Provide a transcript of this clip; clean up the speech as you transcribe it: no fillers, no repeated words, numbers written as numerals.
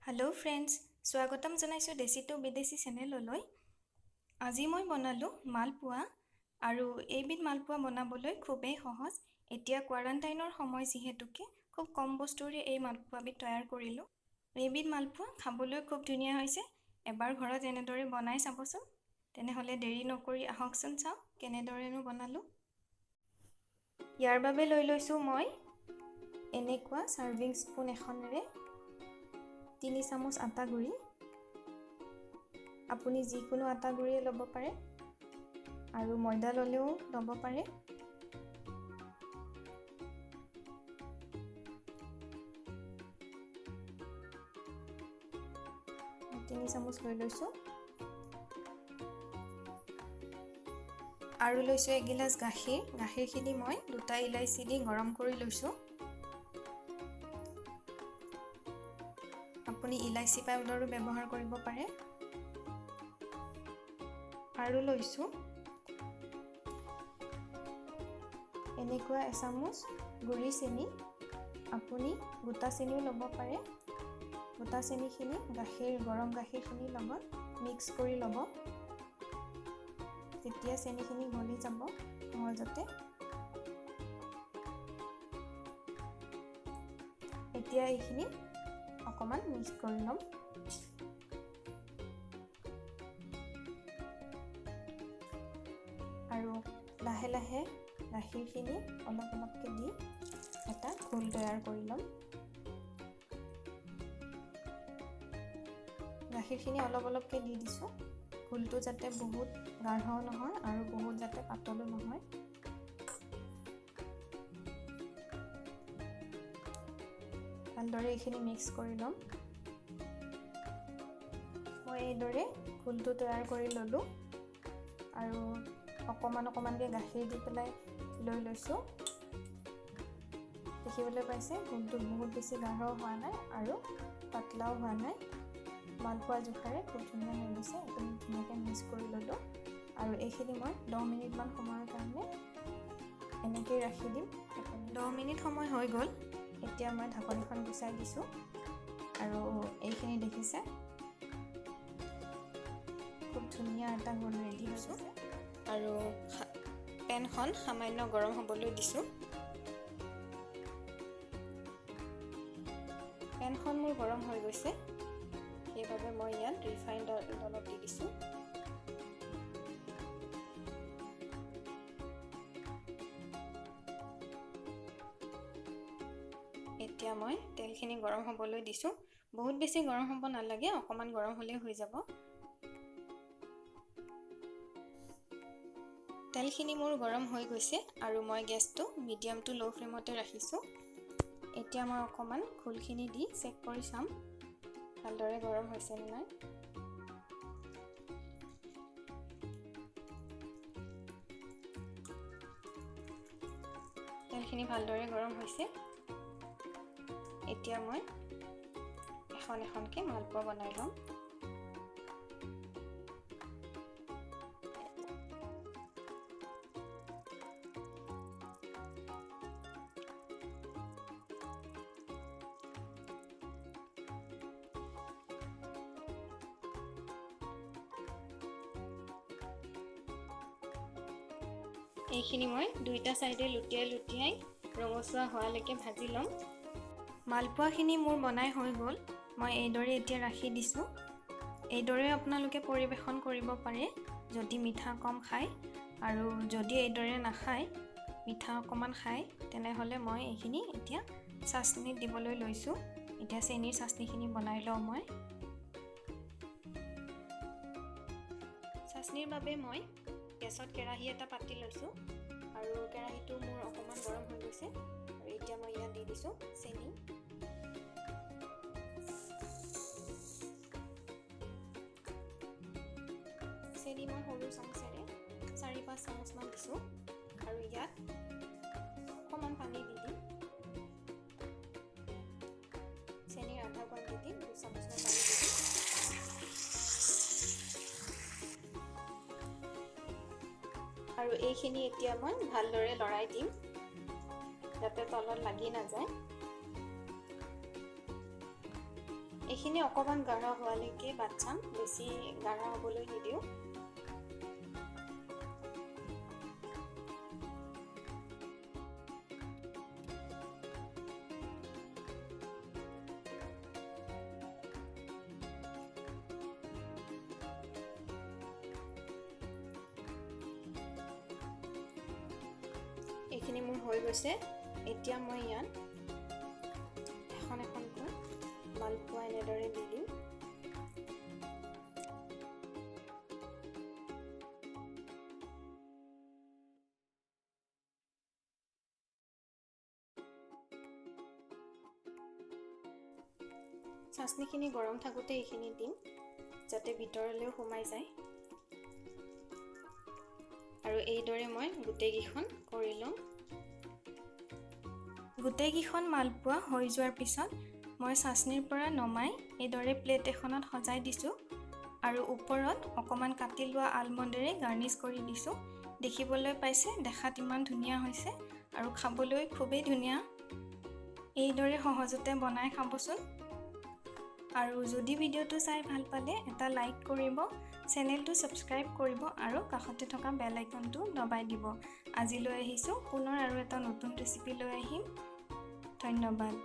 Hello friends, स्वागतम जनाइছো देसी to विदेशी चेनेलলৈ। আজি মই বনালো মালপোৱা আৰু এইবিধ মালপোৱা বনাবলৈ খুবেই সহজ। এতিয়া কোৱাৰান্টাইনৰ সময় যিহেতুকে খুব কম বস্তুৰে এই মালপোৱাবিধ তৈয়াৰ কৰিলো। এইবিধ মালপোৱা খাবলৈ খুব ধুনীয়া হৈছে। এবাৰ ঘৰত এনেদৰে বনাই চাবচোন। তেনেহলে দেৰি নকৰি আহকচোন চাও কেনেদৰেনো বনালো। ইয়াৰ বাবে লৈ লৈছো মই এনেকুৱা সাৰ্ভিং স্পুন এখনেৰে 3 চামুচ আটা গুড়ি। আপুনি যিকোনো আটা গুড়ি ল'ব পাৰে আৰু ময়দা ললেও ল'ব পাৰে। 3 চামুচ লৈ লৈছো আৰু লৈছো 1 গিলাচ গাখীৰ। গাখীৰখিনি মই 2টা ইলাইচি দি গৰম কৰি লৈছো। আপুনি ইলাইচি পাউডাৰো ব্যৱহাৰ কৰিব পাৰে। আৰু লৈছো এনেকুৱা এচামুচ গুড়ি চেনি। আপুনি গোটা চেনিও ল'ব পাৰে। গোটা চেনিখিনি গৰম গাখীৰখিনিৰ লগত মিক্স কৰি ল'ব। তেতিয়া চেনিখিনি গলি যাব সহজতে। এতিয়া এইখিনি অকমান মিক্স কৰি ল'ম। আৰু লাহে লাহে গাখীৰখিনি অলপ অলপকৈ দি এটা ঘোল তৈয়াৰ কৰি ল'ম। গাখীৰখিনি অলপ অলপকৈ দি দিছো। ঘোলটো যাতে বহুত গাঢ়ও নহয় আৰু বহুত যাতে পাতলো নহয়। ভালদৰে এইখিনি মিক্স কৰি ল'ম। মই এইদৰে ঘোলটো তৈয়াৰ কৰি ল'লো আৰু অকমানকৈ গাখীৰ দি পেলাই লৈ লৈছো। দেখিবলৈ পাইছে ঘোলটো বহুত বেছি গাঢ়ও হোৱা নাই আৰু পাতলাও হোৱা নাই। মালপোৱা জোখাৰে খুব ধুনীয়া হৈ গৈছে। একদম ধুনীয়াকৈ মিক্স কৰি ল'লো আৰু এইখিনি মই 10 মিনিটমান সময়ৰ কাৰণে এনেকৈ ৰাখি দিম। 10 মিনিট সময় হৈ গ'ল। এতিয়া মই ঢাকনিখন গুচাই দিছো আৰু এইখিনি দেখিছে খুব ধুনীয়া এটা ঘোল ৰেডি হৈছে। আৰু পেনখন সামান্য গৰম হ'বলৈ দিছো। পেনখন মোৰ গৰম হৈ গৈছে, সেইবাবে মই ইয়াত ৰিফাইণ্ড অইল অলপ দি দিছো। এতিয়া মই তেলখিনি গৰম হ'বলৈ দিছো। বহুত বেছি গৰম হ'ব নালাগে, অকমান গৰম হ'লে হৈ যাব। তেলখিনি মোৰ গৰম হৈ গৈছে আৰু মই গেছটো মিডিয়াম টু ল' ফ্লেমতে ৰাখিছো। এতিয়া মই অকমান ঘোলখিনি দি চেক কৰি চাম ভালদৰে গৰম হৈছে নে নাই। তেলখিনি ভালদৰে গৰম হৈছে। এতিয়া মই এখন এখনকৈ মালপোৱা বনাই ল'ম। এইখিনি মই দুইটা সাইডে লুটিয়াই ৰঙচুৱা হোৱালৈকে ভাজি ল'ম। মালপোৱাখিনি মোৰ বনাই হৈ গ'ল। মই এইদৰে এতিয়া ৰাখি দিছো। এইদৰে আপোনালোকে পৰিবেশন কৰিব পাৰে যদি মিঠা কম খায়, আৰু যদি এইদৰে নাখায় মিঠা অকমান খায় তেনেহলে মই এইখিনি এতিয়া চাটনিত দিবলৈ লৈছো। এতিয়া চেনিৰ চাটনিখিনি বনাই লওঁ মই। চাটনিৰ বাবে মই গেছত কেৰাহী এটা পাতি লৈছো আৰু কেৰাহীটো মোৰ অকমান গৰম হৈ গৈছে আৰু এতিয়া মই ইয়াত দি দিছো চেনি। চেনি মই সৰু চামুচেৰে 4-5 চামুচ মান দিছো আৰু ইয়াত অকমান পানী দি দিম। চেনিৰ আধা কোৱান্টিটি 2 চামুচ মান পানী দি দিম। আৰু এইখিনি এতিয়া মই ভালদৰে লৰাই দিম যাতে তলত লাগি নাযায়। এইখিনি অকণমান গাঢ় হোৱালৈকে বাচ্ছাম, বেছি গাঢ় হ'বলৈ নিদিওঁ। এইখিনি মোৰ হৈ গৈছে। এতিয়া মই ইয়াত এখন এখনকৈ মালপোৱা এনেদৰে দি দিম। চাচনিখিনি গৰম থাকোঁতে এইখিনি দিম, যাতে ভিতৰলৈও সোমাই যায়। আৰু এইদৰে মই গোটেইকেইখন কৰি ল'ম। গোটেইকেইখন মালপোৱা হৈ যোৱাৰ পিছত মই চাচনিৰ পৰা নমাই এইদৰে প্লেট এখনত সজাই দিছোঁ আৰু ওপৰত অকণমান কাটি লোৱা আলমণ্ডেৰে গাৰ্নিছ কৰি দিছোঁ। দেখিবলৈ পাইছে, দেখাত ইমান ধুনীয়া হৈছে আৰু খাবলৈ খুবেই ধুনীয়া। এইদৰে সহজতে বনাই খাবচোন। আৰু যদি ভিডিঅ'টো চাই ভাল পালে এটা লাইক কৰিব, চেনেলটো ছাবস্ক্ৰাইব কৰিব আৰু কাষতে থকা বেল আইকনটো দবাই দিব। আজিলৈ আহিছোঁ, পুনৰ আৰু এটা নতুন ৰেচিপি লৈ আহিম। ধন্যবাদ।